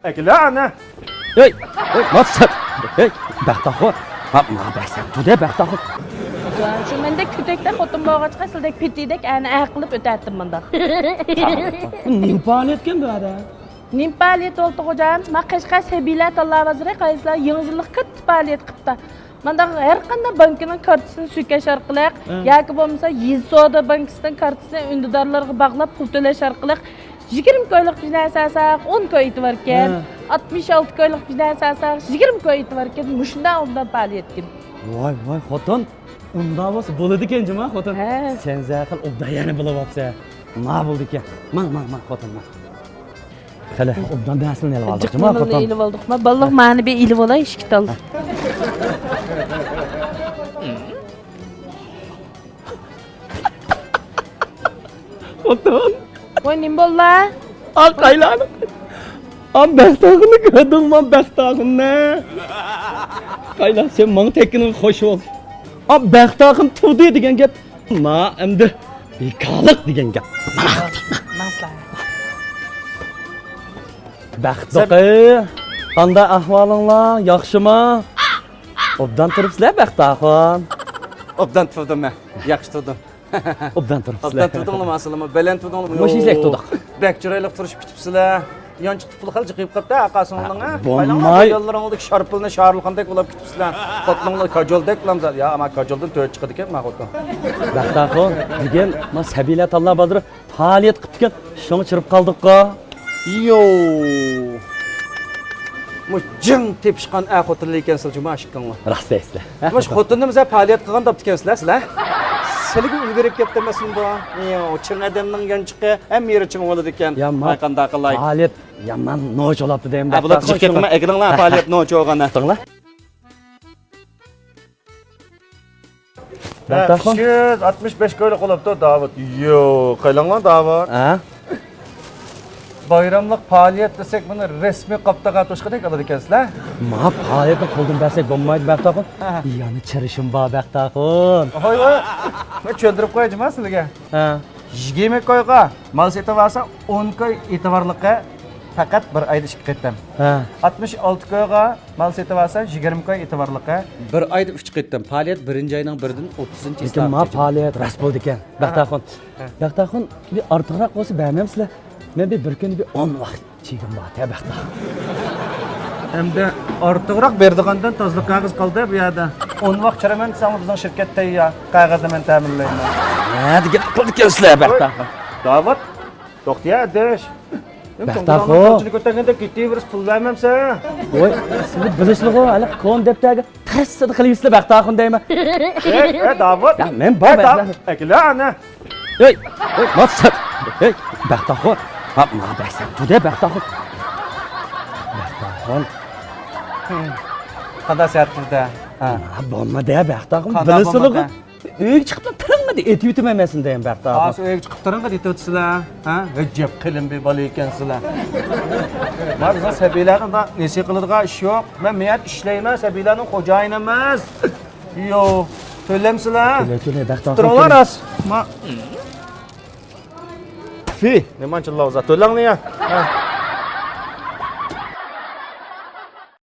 Ekle ana. Hey, nasıl? Hey, Bəxtaxo. Ma bəsən, tudə Bəxtaxo. Şu mendek kütekte xotum boğaçqa sildek pitidek ani aqılıb ötətdim mındaq. Nim fəaliyyətken bu adam? Nim fəaliyyət oldu hocam? Ma Qashqar Səbilat Allah vaziri qayslar yığıncılıq qıt fəaliyyət qıpta. Mındaq hər qanday bankının kartısını sükeş arqılıq, yoki bo'lmasa Yisoda bankisining kartasini undidarlarga bog'lab pul to'lash arqılıq 20 ko'ylik biznes asaq 10 ko'y etibarkan, 66 ko'ylik biznes asaq 20 ko'y etibarkan, mushundan undan fəaliyyətkin. Vay, xotin. Unda bo'lsa bo'ladi ekan juma xotin. Ha. Sen zaqil obda yana bilibapsan. Ma bo'ldi ekan. Man xotin. Qala, obdan darsini olib oldik juma xotin. Ilib oldik. Ma balliq mani bir ilib olay ishkital. Xotin. Voy nim bolla? Al qaylanib. Am Bəxtaxını gördüm man Bəxtaxını. Qaylan sen man tekinin xoş ol. Am Bəxtaxın tuğdu degan gap. Ma endi bekarlik degan gap. Maslahat. Bəxtaxı. Qanday ahvolinglar? Yaxshimi? Obdan turibsizlar Bəxtaxın. Obdan turdim men. Yaxshi turdim. Obdan turibsizlar. Obdan turdingmi masalama? Baland turdingmi? Mo'sha izlak turdik. Bak chiroyli turishib ketibsizlar. Yanchiq pul qilib chiqib qopda aqasingning ha. Bo'lmay. Yo'llaringizda sharpilni Sharulxondek bo'lib ketibsizlar. Xotininglar kajoldek qilamsizlar. Ya, ama kajoldan to'yib chiqadi ekan men xotin. Bəxtaxın degan ma Səbilat Allah bazırı fəaliyyət qilib ekan. Şunu chirib qoldik-ku. Yo. Mu jing tepishgan xotinlar ekansizlar juma ashqinglar. Rost deysizlar. Mush xotinni biza faoliyat qilgan deb ekansizlar sizlar. Sizlarga ulgurib ketdi emasmi bu? Yo, ching odamning yanchiqi ham yeri ching bo'ladi ekan. Qanday qilay? Fəaliyyət yaman noç olubdu deyim. Bular chiqib ketma, egilinglar faoliyat noch o'g'ana. Tinglar. Bəxtaxın. 65 ko'ylik qolibdi Davud. Yo, qaylanglar Davud. Ha? Bayramlik faoliyat desek buni rasmiy qoptaga to'shqadek qiladi ekansizlar. Ma fəaliyyətni qo'ldan bersak bo'lmaydi Bəxtaxın. Yani chirishim bor Bəxtaxın. Voy, men tushuntirib qo'yaman sizlarga. Ha. 20 ko'yga mal setib olsa 10 ko'y e'tiborliqqa faqat bir oyda ishga ketdim. Ha. 66 ko'yga mal setib olsa 20 ko'y e'tiborliqqa bir oyda uch ketdim. Faoliyat 1-oyning 1-dan 30-chi Lekin ma fəaliyyət rast bo'ldi ekan. Bəxtaxın. Bəxtaxın bir ortiqroq bo'lsa bermaymsizlar. Men bir kun bir 10 vaqt chegim bor, Bəxtaxın. Hamda ortiqroq berdigandan tozliq qog'oz qoldi bu yerda. 10 vaqt chiraman desam bizning shirkatda ya qog'ozni men ta'minlayman. Ha, degan qildi ekansizlar Bəxtaxın. Davud, to'xtaya desh. Bəxtaxın. Qanchalik ko'taganda ketaverib pul bermamsa? Voy, sizni bilishligu, hali kon debdagi tassidi qilyapsizlar Bəxtaxın deyman. Davud. Ya men bor Bəxtaxın. Akla ana. Hey, nasıl? Hey, Bəxtaxın. Ma bəsən, tudə Bəxtaxın. Bəxtaxın. Qanday siyatda? Ha. Bo'lma deya Bəxtaxın. Qanday Bilishligu. bo'lmadi? Uyga chiqib tiringmadi, etib yutmasin deyman Bəxtaxın. Hozir uyga chiqib turinglar deyapsizlar. Ha? G'ajab qilin bir bola ekansizlar. Men bizning sabiylariga nesi qiladigan ish yo'q. Men miyat ishlayman, sabiylarining xo'jayini emas. Yo'q. To'lamsizlar? To'la Bəxtaxın. Turinglar as. Ma. Fi, nimachi lavza to'langni ya.